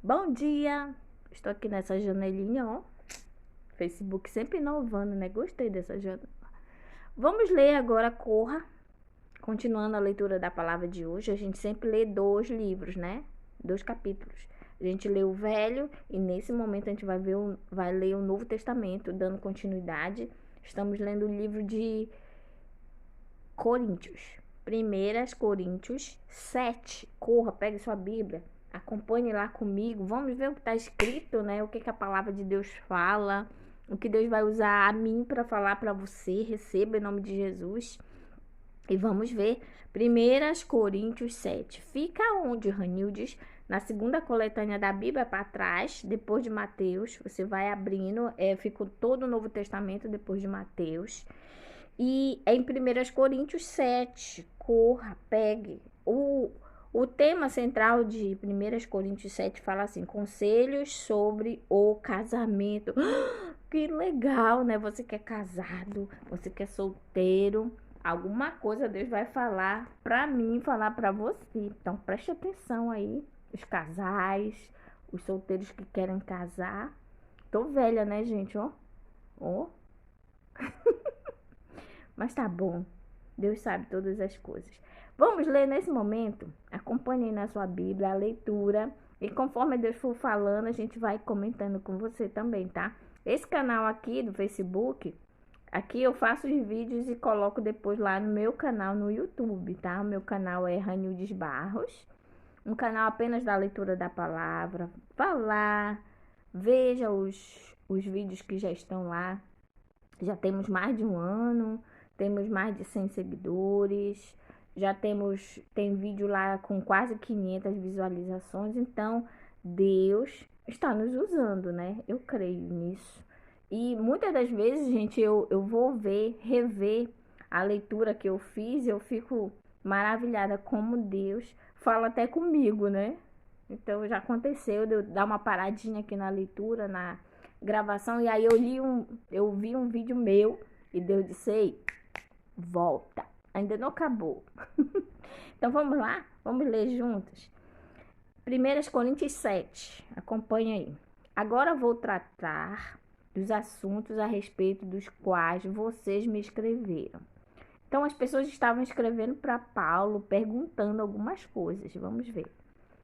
Bom dia! Estou aqui nessa janelinha, ó. Facebook sempre inovando, né? Gostei dessa janela. Vamos ler agora Corra. Continuando a leitura da palavra de hoje, a gente sempre lê 2 livros, né? 2 capítulos. A gente lê o Velho e nesse momento a gente vai ler o Novo Testamento, dando continuidade. Estamos lendo o livro de Coríntios. 1 Coríntios 7. Corra, pegue sua Bíblia. Acompanhe lá comigo. Vamos ver o que está escrito, né? O que a palavra de Deus fala. O que Deus vai usar a mim para falar para você. Receba em nome de Jesus. E vamos ver 1 Coríntios 7. Fica onde, Ranildes? Na segunda coletânea da Bíblia para trás, depois de Mateus. Você vai abrindo, fica todo o Novo Testamento depois de Mateus. E é em 1 Coríntios 7. Corra, pegue. O tema central de 1 Coríntios 7 fala assim: conselhos sobre o casamento. Que legal, né? Você que é casado, você que é solteiro, alguma coisa Deus vai falar pra mim, falar pra você. Então preste atenção aí, os casais, os solteiros que querem casar. Tô velha, né, gente? Ó, ó. Mas tá bom. Deus sabe todas as coisas. Vamos ler nesse momento. Acompanhe na sua Bíblia a leitura. E conforme Deus for falando, a gente vai comentando com você também, tá? Esse canal aqui do Facebook, aqui eu faço os vídeos e coloco depois lá no meu canal no YouTube, tá? O meu canal é Ranildes Barros. Um canal apenas da leitura da palavra. Vá lá, veja os vídeos que já estão lá. Já temos mais de 1 ano. Temos mais de 100 seguidores, tem vídeo lá com quase 500 visualizações, então Deus está nos usando, né? Eu creio nisso. E muitas das vezes, gente, eu vou rever a leitura que eu fiz, eu fico maravilhada como Deus fala até comigo, né? Então já aconteceu de eu dar uma paradinha aqui na leitura, na gravação, e aí eu vi um vídeo meu e Deus disse: ei, volta, ainda não acabou. Então vamos lá, vamos ler juntos. 1 Coríntios 7, acompanha aí. Agora vou tratar dos assuntos a respeito dos quais vocês me escreveram. Então as pessoas estavam escrevendo para Paulo, perguntando algumas coisas, vamos ver.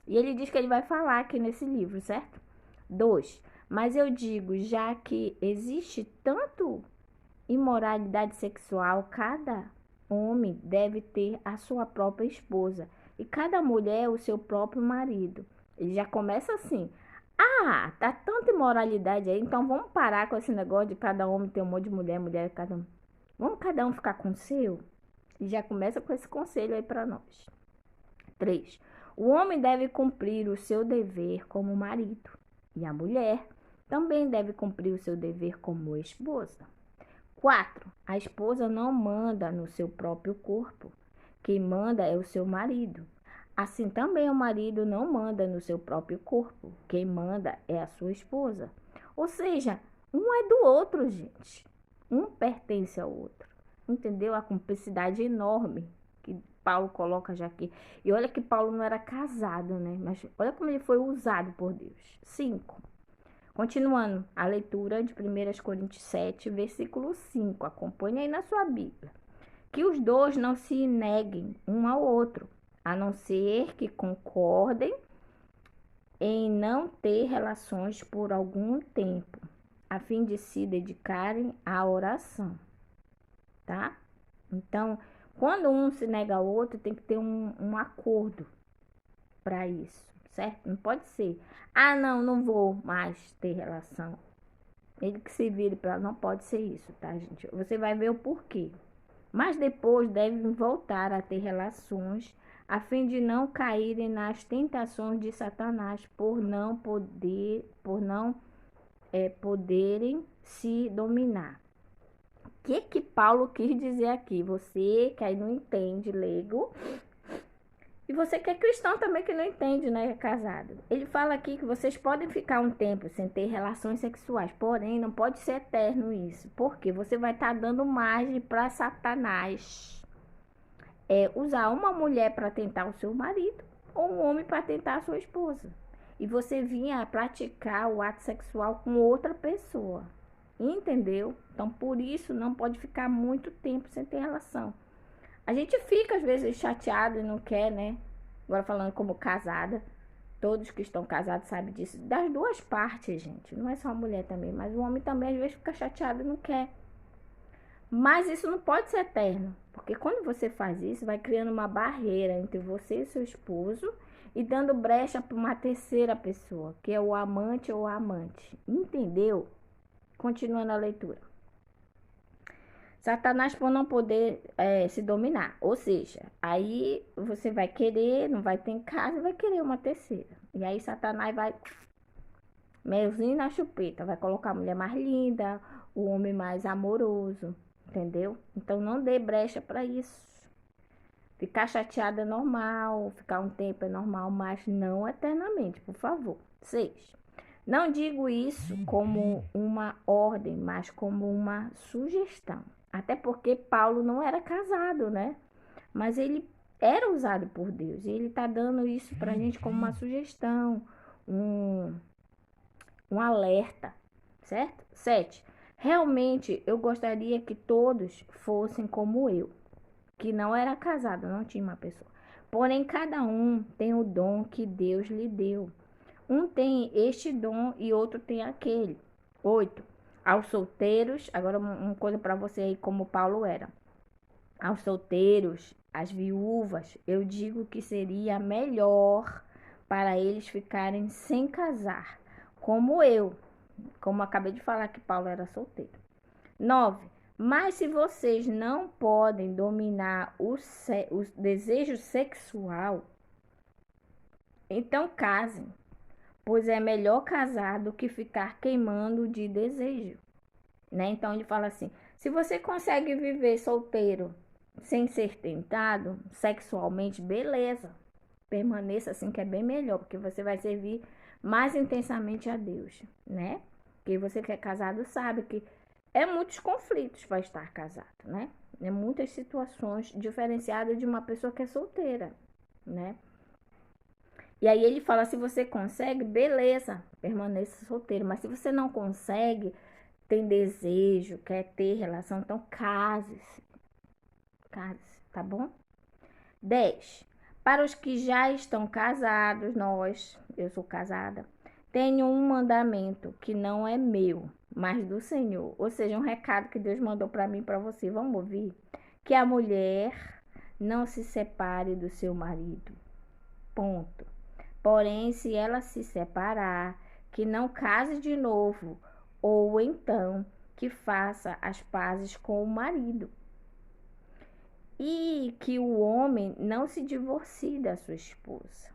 E ele diz que ele vai falar aqui nesse livro, certo? 2. Mas eu digo, já que existe tanto imoralidade sexual, cada homem deve ter a sua própria esposa e cada mulher o seu próprio marido. Ele já começa assim: ah, tá tanta imoralidade aí, então vamos parar com esse negócio de cada homem ter um monte de mulher, mulher cada um. Vamos cada um ficar com o seu? E já começa com esse conselho aí para nós. 3. O homem deve cumprir o seu dever como marido e a mulher também deve cumprir o seu dever como esposa. 4. A esposa não manda no seu próprio corpo. Quem manda é o seu marido. Assim também o marido não manda no seu próprio corpo. Quem manda é a sua esposa. Ou seja, um é do outro, gente. Um pertence ao outro. Entendeu? A cumplicidade enorme que Paulo coloca já aqui. E olha que Paulo não era casado, né? Mas olha como ele foi usado por Deus. 5. Continuando a leitura de 1 Coríntios 7, versículo 5. Acompanhe aí na sua Bíblia. Que os dois não se neguem um ao outro, a não ser que concordem em não ter relações por algum tempo, a fim de se dedicarem à oração, tá? Então, quando um se nega ao outro, tem que ter um acordo para isso, certo? Não pode ser: ah, não vou mais ter relação. Ele que se vire para. Não pode ser isso, tá, gente? Você vai ver o porquê. Mas depois devem voltar a ter relações, a fim de não caírem nas tentações de Satanás, por não poderem se dominar. O que Paulo quis dizer aqui? Você que aí não entende, leigo, e você que é cristão também, que não entende, né, é casado. Ele fala aqui que vocês podem ficar um tempo sem ter relações sexuais, porém não pode ser eterno isso. Porque você vai estar dando margem para Satanás. Usar uma mulher para tentar o seu marido ou um homem para tentar a sua esposa. e você vinha praticar o ato sexual com outra pessoa. Entendeu? Então, por isso, não pode ficar muito tempo sem ter relação. A gente fica, às vezes, chateado e não quer, né? Agora falando como casada. Todos que estão casados sabem disso. Das duas partes, gente. Não é só a mulher também, mas o homem também, às vezes, fica chateado e não quer. Mas isso não pode ser eterno. Porque quando você faz isso, vai criando uma barreira entre você e seu esposo e dando brecha para uma terceira pessoa, que é o amante ou a amante. Entendeu? Continuando a leitura. Satanás por não poder se dominar. Ou seja, aí você vai querer, não vai ter em casa, vai querer uma terceira. E aí Satanás vai melzinho na chupeta, vai colocar a mulher mais linda, o homem mais amoroso, entendeu? Então não dê brecha para isso. Ficar chateada é normal, ficar um tempo é normal, mas não eternamente, por favor. 6. Não digo isso como uma ordem, mas como uma sugestão. Até porque Paulo não era casado, né? Mas ele era usado por Deus. E ele está dando isso para a gente como uma sugestão, um alerta, certo? 7. Realmente eu gostaria que todos fossem como eu, que não era casado, não tinha uma pessoa. Porém, cada um tem o dom que Deus lhe deu. Um tem este dom e outro tem aquele. 8. Aos solteiros, agora uma coisa para você aí como Paulo era. Aos solteiros, às viúvas, eu digo que seria melhor para eles ficarem sem casar, como eu. Como acabei de falar que Paulo era solteiro. 9. Mas se vocês não podem dominar o desejo sexual, então casem. Pois é melhor casar do que ficar queimando de desejo, né? Então ele fala assim: se você consegue viver solteiro sem ser tentado sexualmente, beleza. Permaneça assim, que é bem melhor, porque você vai servir mais intensamente a Deus, né? Porque você que é casado sabe que é muitos conflitos para estar casado, né? É muitas situações diferenciadas de uma pessoa que é solteira, né? E aí ele fala, se você consegue, beleza, permaneça solteiro. Mas se você não consegue, tem desejo, quer ter relação, então case-se. Case-se, tá bom? 10. Para os que já estão casados, eu sou casada, tenho um mandamento que não é meu, mas do Senhor. Ou seja, um recado que Deus mandou para mim e para você. Vamos ouvir? Que a mulher não se separe do seu marido. Ponto. Porém, se ela se separar, que não case de novo, ou então que faça as pazes com o marido. E que o homem não se divorcie da sua esposa.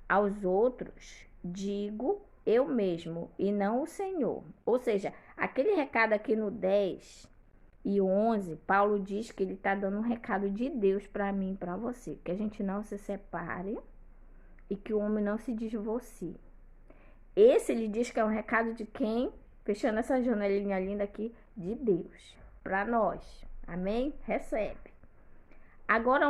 Aos outros, digo eu mesmo e não o Senhor. Ou seja, aquele recado aqui no 10 e 11, Paulo diz que ele está dando um recado de Deus para mim e para você. Que a gente não se separe e que o homem não se divorcie. Esse ele diz que é um recado de quem? Fechando essa janelinha linda aqui, de Deus, para nós. Amém? Recebe. Agora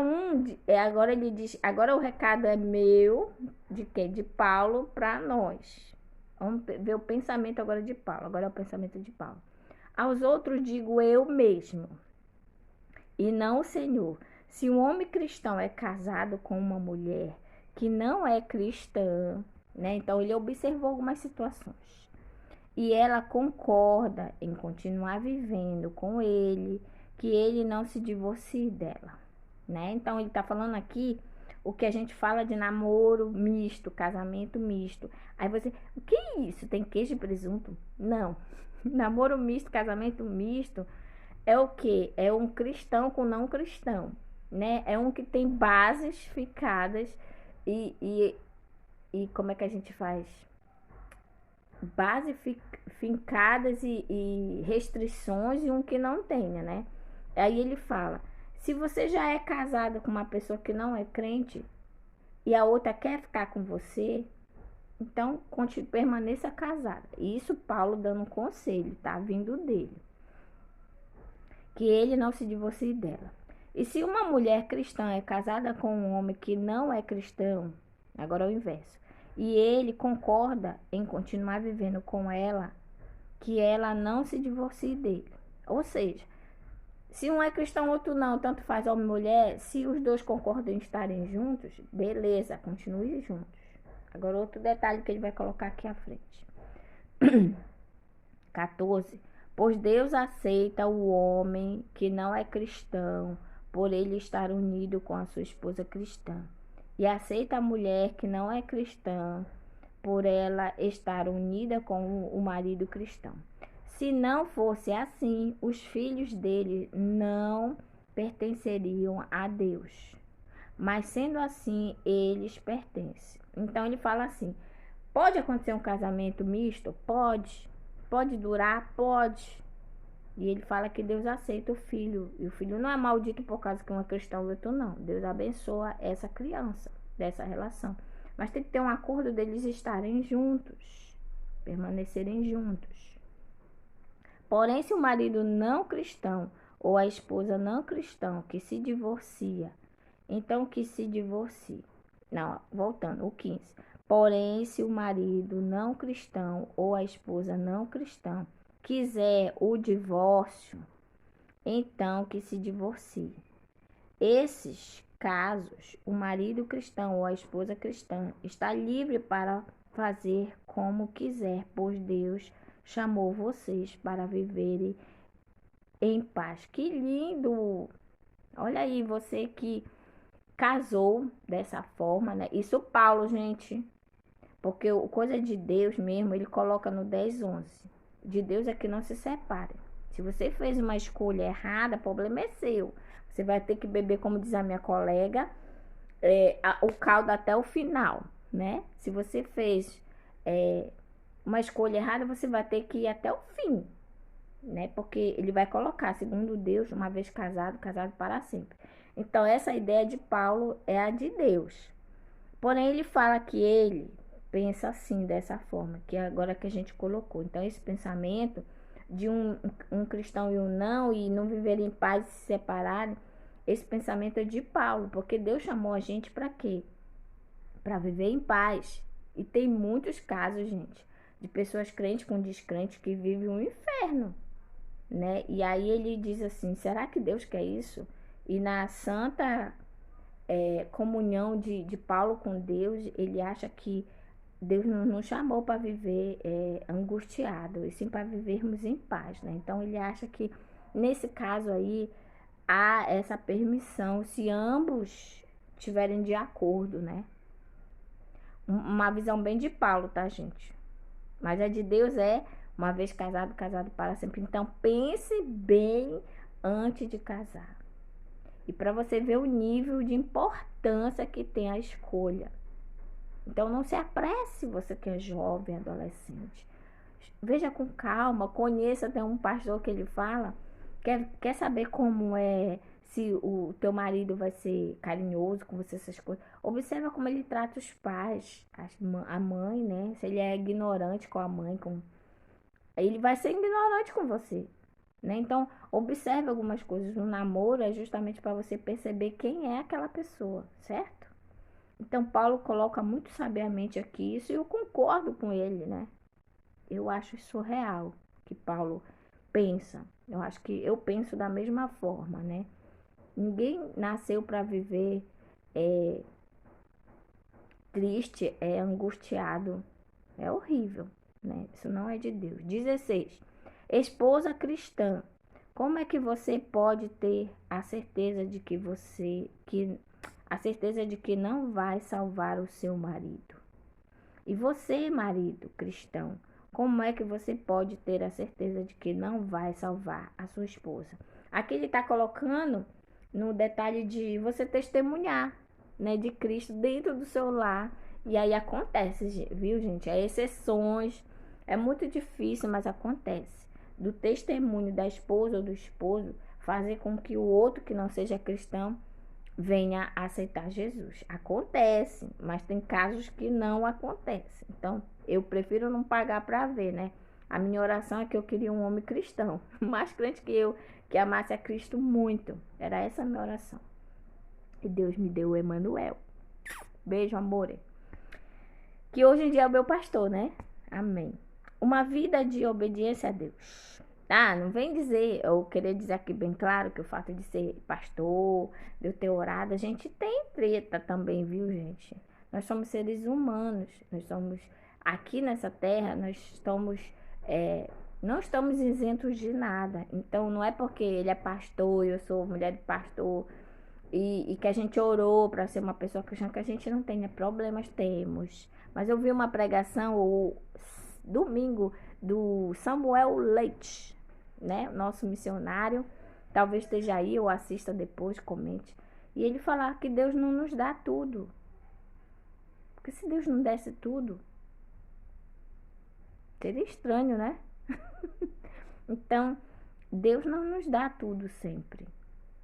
agora ele diz, agora o recado é meu, de quem? De Paulo para nós. Vamos ver o pensamento agora de Paulo. Agora é o pensamento de Paulo. Aos outros digo eu mesmo, e não o Senhor. Se um homem cristão é casado com uma mulher que não é cristã, né? Então ele observou algumas situações. E ela concorda em continuar vivendo com ele, que ele não se divorcie dela, né? Então ele tá falando aqui o que a gente fala de namoro misto, casamento misto. Aí você, o que é isso? Tem queijo e presunto? Não. Namoro misto, casamento misto é o quê? É um cristão com não cristão, né? É um que tem bases ficadas e como é que a gente faz? Bases fincadas e restrições e um que não tenha, né? Aí ele fala, se você já é casado com uma pessoa que não é crente e a outra quer ficar com você, então permaneça casada. Isso Paulo dando um conselho, tá? Vindo dele. Que ele não se divorcie dela. E se uma mulher cristã é casada com um homem que não é cristão, agora é o inverso, e ele concorda em continuar vivendo com ela, que ela não se divorcie dele. Ou seja, se um é cristão, outro não, tanto faz homem e mulher, se os dois concordam em estarem juntos, beleza, continue juntos. Agora outro detalhe que ele vai colocar aqui à frente. 14. Pois Deus aceita o homem que não é cristão, por ele estar unido com a sua esposa cristã. E aceita a mulher que não é cristã, por ela estar unida com o marido cristão. Se não fosse assim, os filhos dele não pertenceriam a Deus. Mas sendo assim, eles pertencem. Então ele fala assim: pode acontecer um casamento misto? Pode. Pode durar? Pode. E ele fala que Deus aceita o filho. E o filho não é maldito por causa que um é cristão e outro não. Deus abençoa essa criança, dessa relação. Mas tem que ter um acordo deles estarem juntos, permanecerem juntos. Porém, se o marido não cristão ou a esposa não cristã que se divorcia, então que se divorcie. Não, voltando, o 15. Porém, se o marido não cristão ou a esposa não cristã quiser o divórcio, então que se divorcie. Esses casos, o marido cristão ou a esposa cristã está livre para fazer como quiser, pois Deus chamou vocês para viverem em paz. Que lindo! Olha aí, você que casou dessa forma, né? Isso Paulo, gente. Porque o coisa de Deus mesmo, ele coloca no 10:11. De Deus é que não se separe. Se você fez uma escolha errada, o problema é seu. Você vai ter que beber, como diz a minha colega, o caldo até o final, né? Se você fez uma escolha errada, você vai ter que ir até o fim, né? Porque ele vai colocar, segundo Deus, uma vez casado, casado para sempre. Então, essa ideia de Paulo é a de Deus. Porém, ele fala que ele pensa assim, dessa forma, que é agora que a gente colocou. Então, esse pensamento de um cristão e não viverem em paz e se separarem, esse pensamento é de Paulo, porque Deus chamou a gente para quê? Para viver em paz. E tem muitos casos, gente, de pessoas crentes com descrentes que vivem um inferno, né? E aí ele diz assim, será que Deus quer isso? E na santa comunhão de Paulo com Deus, ele acha que Deus não nos chamou para viver angustiado, e sim para vivermos em paz, né? Então ele acha que nesse caso aí há essa permissão, se ambos estiverem de acordo, né? Uma visão bem de Paulo, tá, gente? Mas a de Deus é uma vez casado, casado para sempre. Então pense bem antes de casar. E para você ver o nível de importância que tem a escolha. Então não se apresse, você que é jovem, adolescente. Veja com calma, conheça, tem um pastor que ele fala, quer saber como é, se o teu marido vai ser carinhoso com você, essas coisas. Observa como ele trata os pais, a mãe, né? Se ele é ignorante com a mãe, ele vai ser ignorante com você, né? Então, observe algumas coisas no namoro, é justamente para você perceber quem é aquela pessoa, certo? Então, Paulo coloca muito sabiamente aqui isso e eu concordo com ele, né? Eu acho isso real, que Paulo pensa. Eu acho que eu penso da mesma forma, né? Ninguém nasceu para viver triste, angustiado. É horrível, né? Isso não é de Deus. 16. Esposa cristã. Como é que você pode ter a certeza de que não vai salvar o seu marido? E você, marido cristão, como é que você pode ter a certeza de que não vai salvar a sua esposa? Aqui ele está colocando no detalhe de você testemunhar, né, de Cristo dentro do seu lar. E aí acontece, viu, gente? É exceções, é muito difícil, mas acontece. Do testemunho da esposa ou do esposo fazer com que o outro que não seja cristão venha a aceitar Jesus. Acontece, mas tem casos que não acontecem. Então, eu prefiro não pagar para ver, né? A minha oração é que eu queria um homem cristão, mais crente que eu, que amasse a Cristo muito. Era essa a minha oração. E Deus me deu o Emanuel. Beijo, amor. que hoje em dia é o meu pastor, né? Amém. Uma vida de obediência a Deus. Ah, não vem dizer, eu queria dizer aqui bem claro que o fato de ser pastor, de eu ter orado, a gente tem treta também, viu, gente? Nós somos seres humanos, nós somos, aqui nessa terra, não estamos isentos de nada. Então, não é porque ele é pastor, eu sou mulher de pastor, e que a gente orou para ser uma pessoa cristã, que a gente não tenha problemas, temos. Mas eu vi uma pregação o domingo do Samuel Leite, né? Nosso missionário. Talvez esteja aí, ou assista depois, comente. E ele falar que Deus não nos dá tudo. Porque se Deus não desse tudo, seria estranho, né? Então, Deus não nos dá tudo sempre.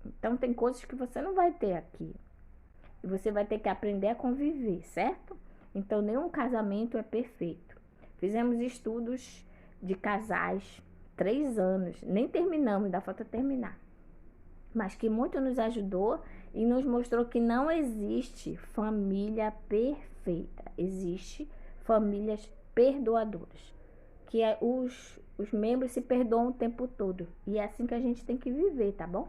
Então, tem coisas que você não vai ter aqui. E você vai ter que aprender a conviver, certo? Então, nenhum casamento é perfeito. Fizemos estudos de casais, 3 anos. Nem terminamos, ainda falta terminar. Mas que muito nos ajudou e nos mostrou que não existe família perfeita. Existe famílias perdoadoras. Que os membros se perdoam o tempo todo. E é assim que a gente tem que viver, tá bom?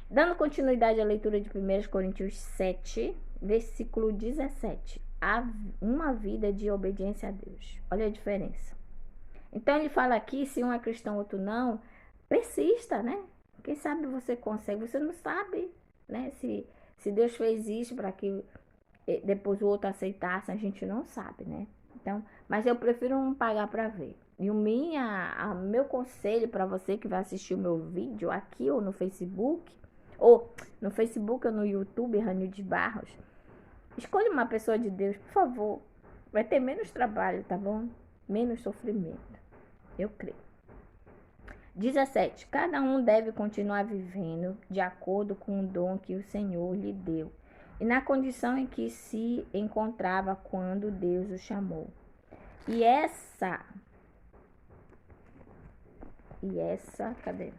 Dando continuidade à leitura de 1 Coríntios 7, versículo 17. Uma vida de obediência a Deus. Olha a diferença. Então ele fala aqui, se um é cristão, outro não, persista, né? Quem sabe você consegue, você não sabe, né? Se Deus fez isso para que depois o outro aceitasse, a gente não sabe, né? Então, mas eu prefiro não pagar para ver. E meu conselho para você que vai assistir o meu vídeo aqui ou no Facebook, ou no YouTube, Rânio de Barros, escolha uma pessoa de Deus, por favor. Vai ter menos trabalho, tá bom? Menos sofrimento. Eu creio. 17. Cada um deve continuar vivendo de acordo com o dom que o Senhor lhe deu e na condição em que se encontrava quando Deus o chamou. E essa, cadê?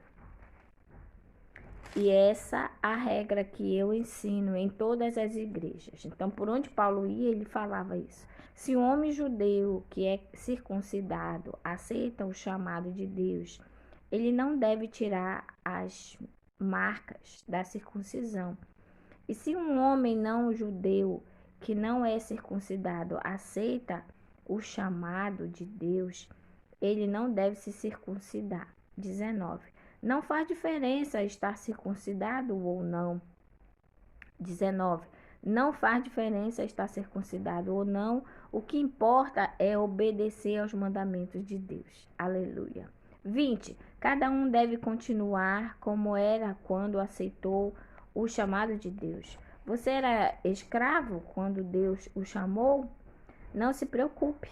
E essa a regra que eu ensino em todas as igrejas. Então, por onde Paulo ia, ele falava isso. Se um homem judeu que é circuncidado aceita o chamado de Deus, ele não deve tirar as marcas da circuncisão. E se um homem não judeu que não é circuncidado aceita o chamado de Deus, ele não deve se circuncidar. 19. Não faz diferença estar circuncidado ou não. 19. Não faz diferença estar circuncidado ou não. O que importa é obedecer aos mandamentos de Deus. Aleluia. 20. Cada um deve continuar como era quando aceitou o chamado de Deus. Você era escravo quando Deus o chamou? Não se preocupe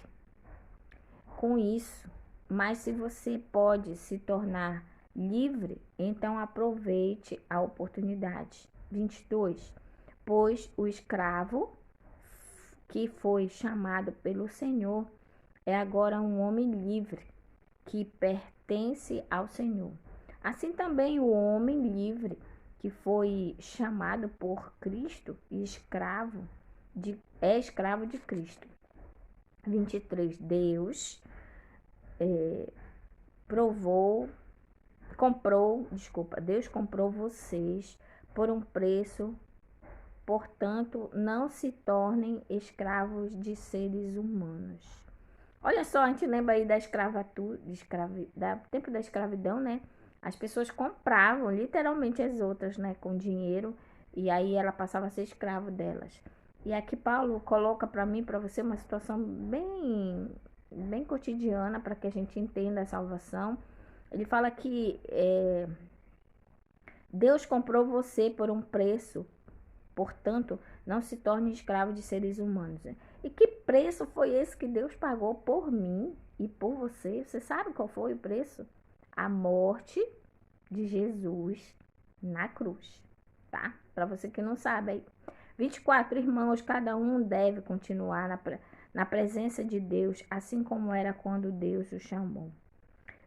com isso. Mas se você pode se tornar livre, então aproveite a oportunidade. 22. Pois o escravo que foi chamado pelo Senhor é agora um homem livre, que pertence ao Senhor. Assim também o homem livre que foi chamado por Cristo é escravo de Cristo. 23. Deus comprou vocês por um preço, portanto, não se tornem escravos de seres humanos. Olha só, a gente lembra aí da tempo da escravidão, né? As pessoas compravam literalmente as outras, né, com dinheiro, e aí ela passava a ser escravo delas. E aqui Paulo coloca para mim, para você, uma situação bem cotidiana para que a gente entenda a salvação. Ele fala que Deus comprou você por um preço, portanto, não se torne escravo de seres humanos. E que preço foi esse que Deus pagou por mim e por você? Você sabe qual foi o preço? A morte de Jesus na cruz, tá? Para você que não sabe aí. 24, irmãos, cada um deve continuar na presença de Deus, assim como era quando Deus o chamou.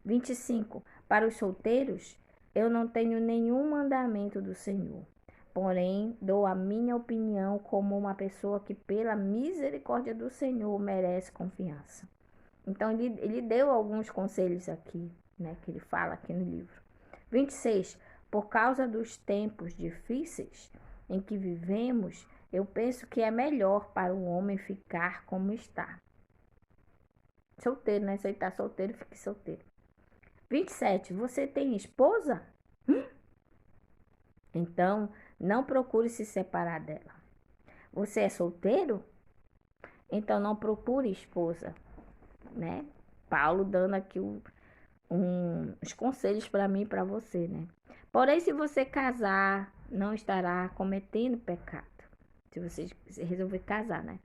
25, para os solteiros, eu não tenho nenhum mandamento do Senhor. porém, dou a minha opinião como uma pessoa que, pela misericórdia do Senhor, merece confiança. Então, ele deu alguns conselhos aqui, né, que ele fala aqui no livro. 26. Por causa dos tempos difíceis em que vivemos, eu penso que é melhor para o homem ficar como está. Solteiro, né? Se ele está solteiro, fique solteiro. 27. Você tem esposa? Então, não procure se separar dela. Você é solteiro? Então, não procure esposa, né? Paulo dando aqui uns conselhos para mim e para você, né? Porém, se você casar, não estará cometendo pecado. Se você resolver casar, né?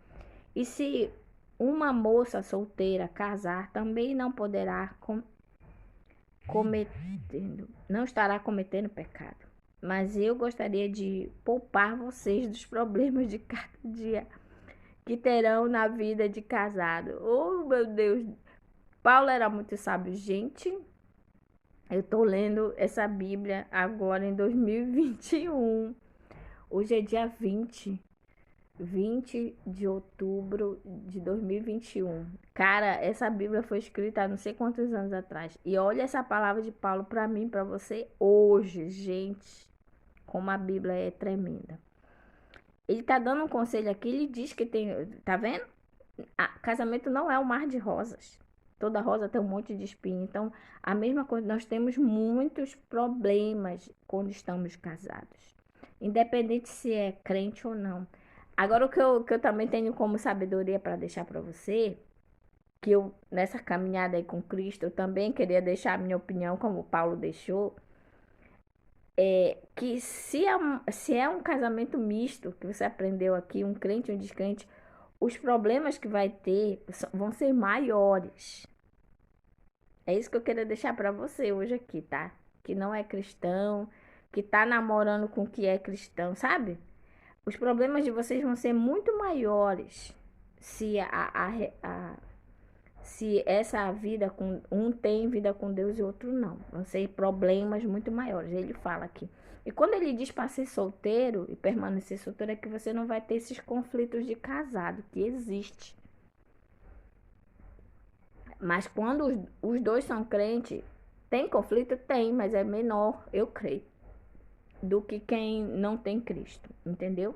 E se uma moça solteira casar, também não poderá não estará cometendo pecado. Mas eu gostaria de poupar vocês dos problemas de cada dia que terão na vida de casado. Oh, meu Deus! Paulo era muito sábio. Gente, eu estou lendo essa Bíblia agora em 2021. Hoje é dia 20 de outubro de 2021. Cara, essa Bíblia foi escrita há não sei quantos anos atrás. E olha essa palavra de Paulo para mim, para você hoje, gente. Como a Bíblia é tremenda. Ele tá dando um conselho aqui, ele diz que tem, tá vendo? Casamento não é um mar de rosas. Toda rosa tem um monte de espinho. Então, a mesma coisa, nós temos muitos problemas quando estamos casados. Independente se é crente ou não. Agora, o que eu também tenho como sabedoria para deixar para você, que eu, nessa caminhada aí com Cristo, eu também queria deixar a minha opinião, como o Paulo deixou, que se é um casamento misto, que você aprendeu aqui, um crente e um descrente, os problemas que vai ter vão ser maiores. É isso que eu queria deixar para você hoje aqui, tá? Que não é cristão, que tá namorando com que é cristão, sabe? Os problemas de vocês vão ser muito maiores se se essa vida com um tem vida com Deus e outro não. Vão ser problemas muito maiores. Ele fala aqui. E quando ele diz para ser solteiro e permanecer solteiro, é que você não vai ter esses conflitos de casado que existe. Mas quando os dois são crentes, tem conflito? Tem, mas é menor, eu creio, do que quem não tem Cristo. Entendeu?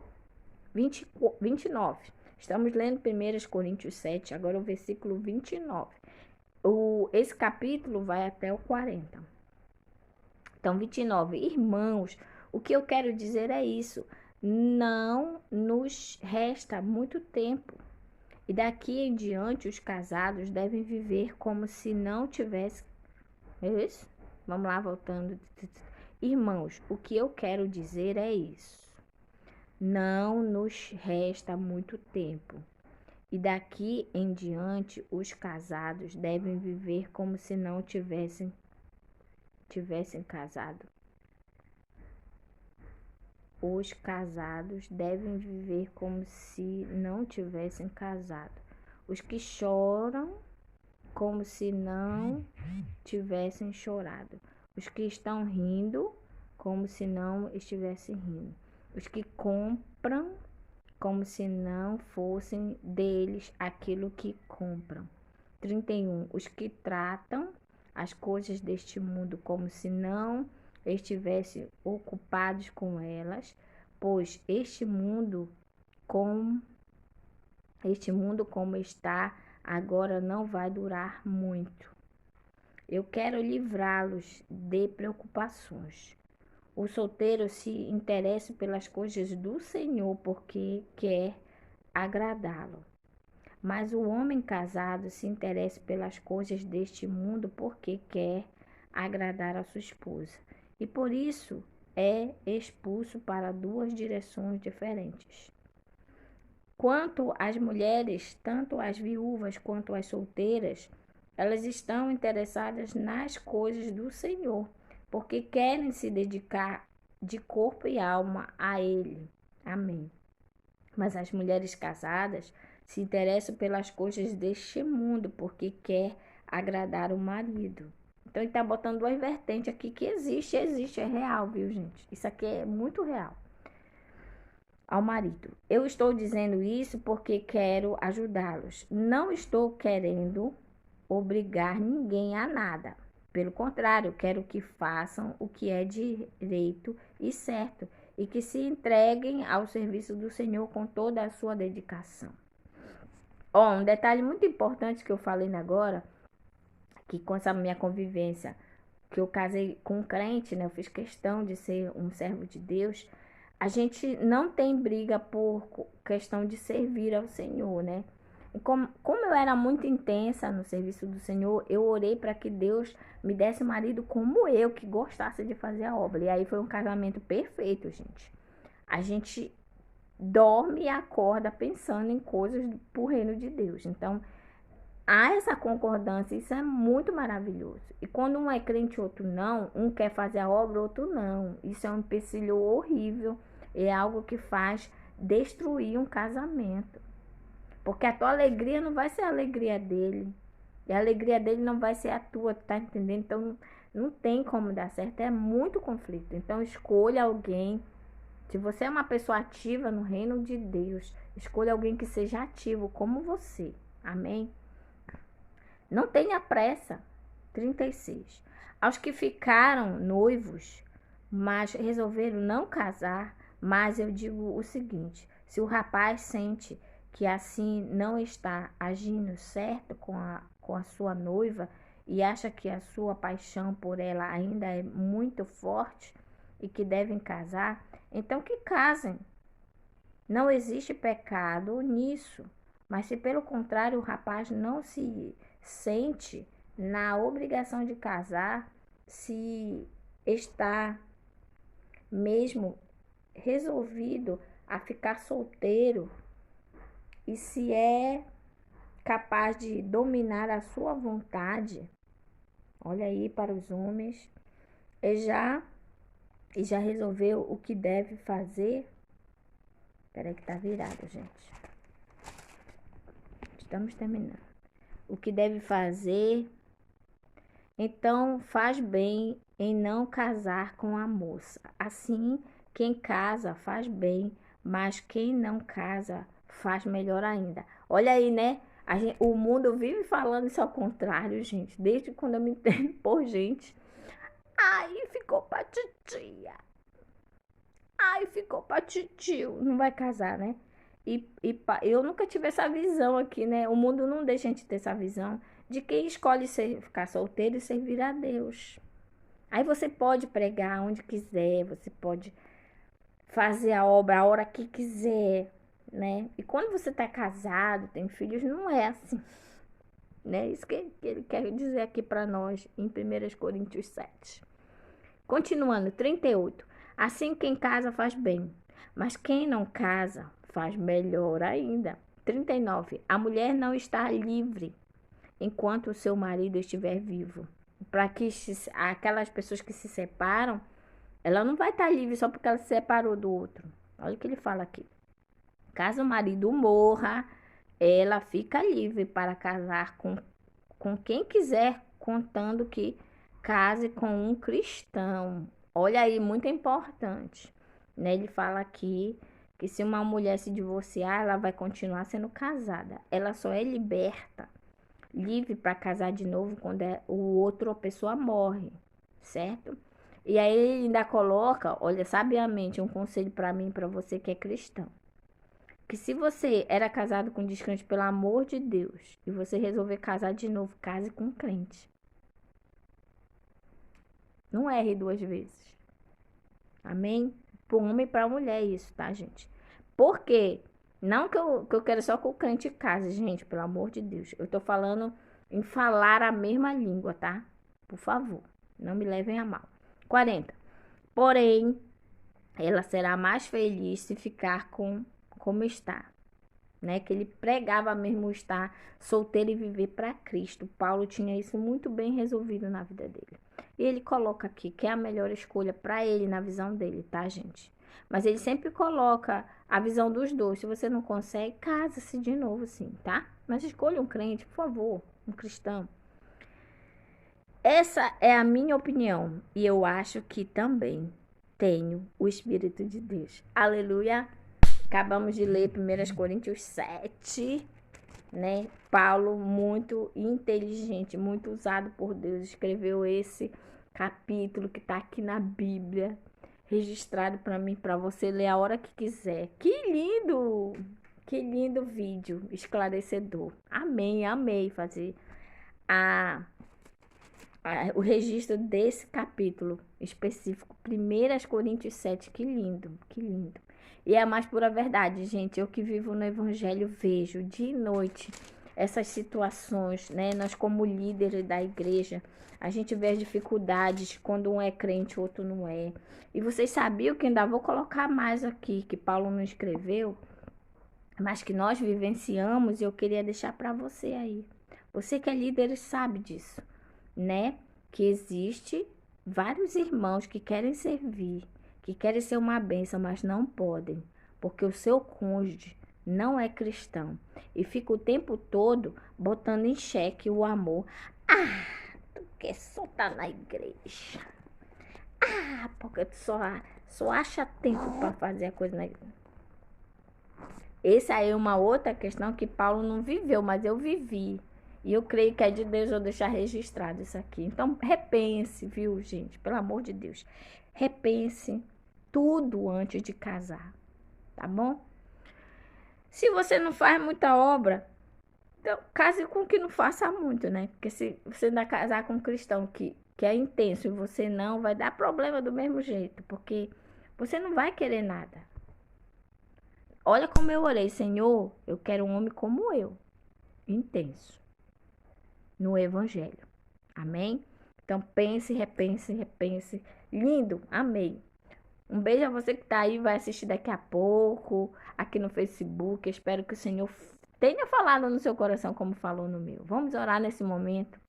29. Estamos lendo 1 Coríntios 7, agora o versículo 29. Esse capítulo vai até o 40. Então, 29. Irmãos, o que eu quero dizer é isso. Não nos resta muito tempo. E daqui em diante, os casados devem viver como se não tivesse... É isso? Vamos lá, voltando. Irmãos, o que eu quero dizer é isso. Não nos resta muito tempo. E daqui em diante, os casados devem viver como se não tivessem casado. Os casados devem viver como se não tivessem casado. Os que choram, como se não tivessem chorado. Os que estão rindo, como se não estivessem rindo. Os que compram, como se não fossem deles aquilo que compram. 31. Os que tratam as coisas deste mundo como se não estivessem ocupados com elas, pois este mundo como está agora não vai durar muito. Eu quero livrá-los de preocupações. O solteiro se interessa pelas coisas do Senhor porque quer agradá-lo. Mas o homem casado se interessa pelas coisas deste mundo porque quer agradar a sua esposa. E por isso é expulso para duas direções diferentes. Quanto às mulheres, tanto as viúvas quanto as solteiras, elas estão interessadas nas coisas do Senhor, porque querem se dedicar de corpo e alma a Ele. Amém. Mas as mulheres casadas se interessam pelas coisas deste mundo, porque quer agradar o marido. Então ele está botando duas vertentes aqui que existe, é real, viu, gente? Isso aqui é muito real. ao marido. Eu estou dizendo isso porque quero ajudá-los. Não estou querendo obrigar ninguém a nada. Pelo contrário, quero que façam o que é direito e certo e que se entreguem ao serviço do Senhor com toda a sua dedicação. Um detalhe muito importante que eu falei agora, que com essa minha convivência, que eu casei com um crente, né? Eu fiz questão de ser um servo de Deus. A gente não tem briga por questão de servir ao Senhor, né? E como eu era muito intensa no serviço do Senhor, eu orei para que Deus me desse um marido como eu, que gostasse de fazer a obra. E aí foi um casamento perfeito, gente. A gente dorme e acorda pensando em coisas pro reino de Deus. Então, há essa concordância, isso é muito maravilhoso. E quando um é crente e outro não, um quer fazer a obra, outro não. Isso é um empecilho horrível, é algo que faz destruir um casamento. Porque a tua alegria não vai ser a alegria dele. E a alegria dele não vai ser a tua, tá entendendo? Então, não tem como dar certo, é muito conflito. Então, escolha alguém. Se você é uma pessoa ativa no reino de Deus, escolha alguém que seja ativo como você. Amém? Não tenha pressa. 36. Aos que ficaram noivos, mas resolveram não casar, mas eu digo o seguinte: se o rapaz sente que assim não está agindo certo com a sua noiva e acha que a sua paixão por ela ainda é muito forte e que devem casar, então que casem. Não existe pecado nisso. Mas se pelo contrário o rapaz não se sente na obrigação de casar, se está mesmo resolvido a ficar solteiro e se é capaz de dominar a sua vontade, olha aí para os homens, e já resolveu o que deve fazer. Espera aí que tá virado, gente. Estamos terminando. O que deve fazer, então faz bem em não casar com a moça. Assim, quem casa faz bem, mas quem não casa faz melhor ainda. Olha aí, né? O mundo vive falando isso ao contrário, gente. Desde quando eu me entendo por gente. Aí ficou pra titia. Aí ficou pra titio. Não vai casar, né? Eu nunca tive essa visão aqui, né? O mundo não deixa a gente ter essa visão de quem escolhe ficar solteiro e servir a Deus. Aí você pode pregar onde quiser, você pode fazer a obra a hora que quiser, né? E quando você tá casado, tem filhos, não é assim, né? Isso que ele quer dizer aqui para nós em 1 Coríntios 7. Continuando, 38. Assim quem casa faz bem, mas quem não casa faz melhor ainda. 39. A mulher não está livre enquanto o seu marido estiver vivo. Para que aquelas pessoas que se separam, ela não vai estar livre só porque ela se separou do outro. Olha o que ele fala aqui. Caso o marido morra, ela fica livre para casar com quem quiser, contando que case com um cristão. Olha aí, muito importante, né? Ele fala aqui que se uma mulher se divorciar, ela vai continuar sendo casada. Ela só é liberta, livre para casar de novo quando o outro a pessoa morre, certo? E aí ele ainda coloca, olha, sabiamente, um conselho para mim e para você que é cristão. Que se você era casado com descrente, pelo amor de Deus, e você resolver casar de novo, case com um crente. Não erre 2 vezes. Amém? Para o homem e para a mulher isso, tá, gente? Por quê? Não que eu quero só que o crente case, gente, pelo amor de Deus. Eu tô falando em falar a mesma língua, tá? Por favor, não me levem a mal. 40. Porém, ela será mais feliz se ficar como está, né? Que ele pregava mesmo estar solteiro e viver para Cristo. Paulo tinha isso muito bem resolvido na vida dele. E ele coloca aqui que é a melhor escolha para ele na visão dele, tá, gente? Mas ele sempre coloca a visão dos dois. Se você não consegue, casa-se de novo, sim, tá? Mas escolha um crente, por favor, um cristão. Essa é a minha opinião e eu acho que também tenho o Espírito de Deus. Aleluia! Acabamos de ler 1 Coríntios 7, né? Paulo, muito inteligente, muito usado por Deus, escreveu esse capítulo que está aqui na Bíblia, registrado para mim, para você ler a hora que quiser. Que lindo! Que lindo vídeo, esclarecedor. Amém, amei fazer o registro desse capítulo específico, 1 Coríntios 7, que lindo, que lindo. E é a mais pura verdade, gente. Eu que vivo no Evangelho vejo dia e noite essas situações, né? Nós como líderes da igreja, a gente vê as dificuldades quando um é crente, o outro não é. E vocês sabiam que ainda vou colocar mais aqui, que Paulo não escreveu, mas que nós vivenciamos, e eu queria deixar para você aí. Você que é líder sabe disso, né? Que existe vários irmãos que querem servir, que querem ser uma bênção, mas não podem, porque o seu cônjuge não é cristão e fica o tempo todo botando em xeque o amor. Ah, tu quer só estar na igreja. Ah, porque tu só acha tempo para fazer a coisa na igreja. Essa aí é uma outra questão que Paulo não viveu, mas eu vivi. E eu creio que é de Deus eu deixar registrado isso aqui. Então, repense, viu, gente? Pelo amor de Deus. Repense tudo antes de casar, tá bom? Se você não faz muita obra, então case com que não faça muito, né? Porque se você ainda casar com um cristão que é intenso e você não, vai dar problema do mesmo jeito. Porque você não vai querer nada. Olha como eu orei, Senhor, eu quero um homem como eu, intenso, no Evangelho. Amém? Então pense, repense, repense. Lindo, amei. Um beijo a você que está aí, vai assistir daqui a pouco, aqui no Facebook. Eu espero que o Senhor tenha falado no seu coração como falou no meu. Vamos orar nesse momento.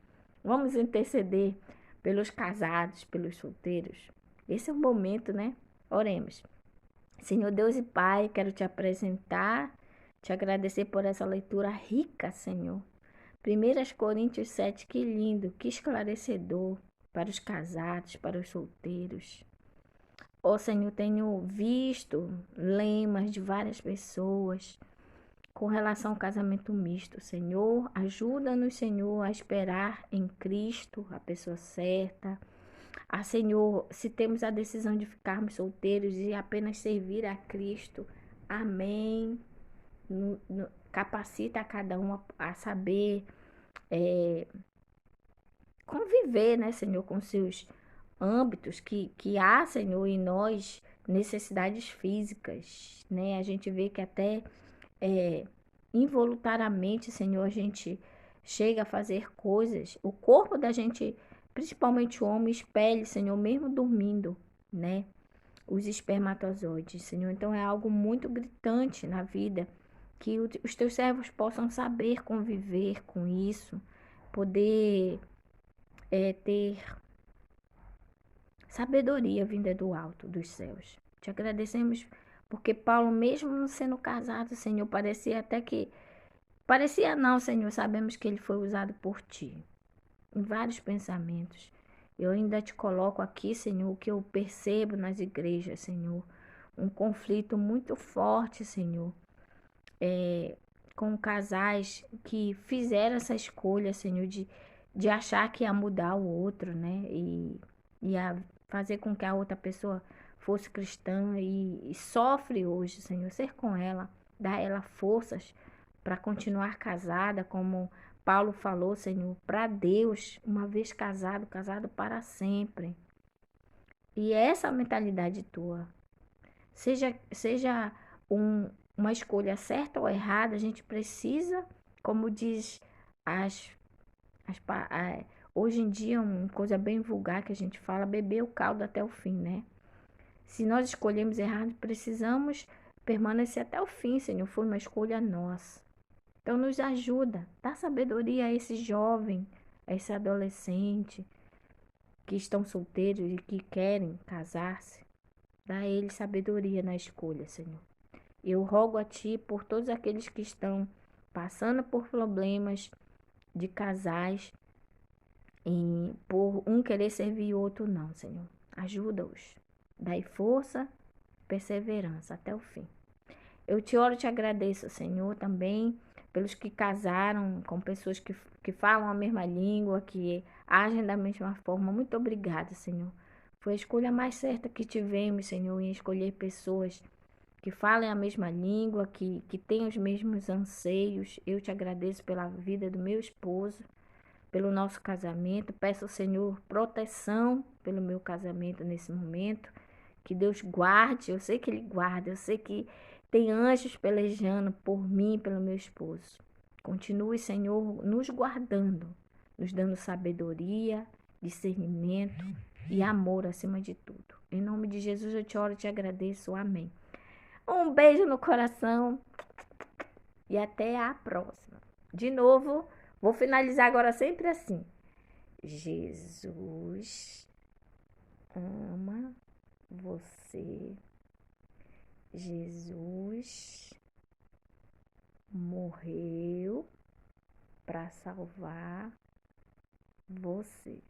Vamos interceder pelos casados, pelos solteiros. Esse é o momento, né? Oremos. Senhor Deus e Pai, quero te apresentar, te agradecer por essa leitura rica, Senhor. 1 Coríntios 7, que lindo, que esclarecedor para os casados, para os solteiros. Ó Senhor, tenho visto lemas de várias pessoas com relação ao casamento misto. Senhor, ajuda-nos, Senhor, a esperar em Cristo a pessoa certa. Senhor, se temos a decisão de ficarmos solteiros e apenas servir a Cristo, amém. Capacita a cada um a saber conviver, né, Senhor, com seus âmbitos que há, Senhor, em nós necessidades físicas, né? A gente vê que até involuntariamente, Senhor, a gente chega a fazer coisas. O corpo da gente, principalmente o homem, expele, Senhor, mesmo dormindo, né? Os espermatozoides, Senhor. Então é algo muito gritante na vida, que os teus servos possam saber conviver com isso, poder ter sabedoria vinda do alto dos céus. Te agradecemos porque Paulo, mesmo não sendo casado, Senhor, parecia até que... Parecia não, Senhor, sabemos que ele foi usado por Ti em vários pensamentos. Eu ainda te coloco aqui, Senhor, o que eu percebo nas igrejas, Senhor. Um conflito muito forte, Senhor, com casais que fizeram essa escolha, Senhor, de achar que ia mudar o outro, né? E ia fazer com que a outra pessoa fosse cristã e sofre hoje, Senhor, ser com ela, dar ela forças para continuar casada, como Paulo falou, Senhor, para Deus, uma vez casado, casado para sempre. E essa mentalidade tua, seja uma escolha certa ou errada, a gente precisa, como diz hoje em dia, uma coisa bem vulgar que a gente fala, beber o caldo até o fim, né? Se nós escolhemos errado, precisamos permanecer até o fim, Senhor, foi uma escolha nossa. Então nos ajuda, dá sabedoria a esse jovem, a esse adolescente que estão solteiros e que querem casar-se. Dá a eles sabedoria na escolha, Senhor. Eu rogo a Ti por todos aqueles que estão passando por problemas de casais, e por um querer servir o outro não, Senhor. Ajuda-os. Dai força, perseverança até o fim. Eu te oro e te agradeço, Senhor, também pelos que casaram com pessoas que falam a mesma língua, que agem da mesma forma. Muito obrigada, Senhor. Foi a escolha mais certa que tivemos, Senhor, em escolher pessoas que falem a mesma língua, que tenham os mesmos anseios. Eu te agradeço pela vida do meu esposo, pelo nosso casamento. Peço ao Senhor proteção pelo meu casamento nesse momento. Que Deus guarde, eu sei que Ele guarda, eu sei que tem anjos pelejando por mim e pelo meu esposo. Continue, Senhor, nos guardando, nos dando sabedoria, discernimento e amor acima de tudo. Em nome de Jesus eu te oro e te agradeço. Amém. Um beijo no coração e até a próxima. De novo, vou finalizar agora sempre assim. Jesus ama você. Jesus morreu para salvar você.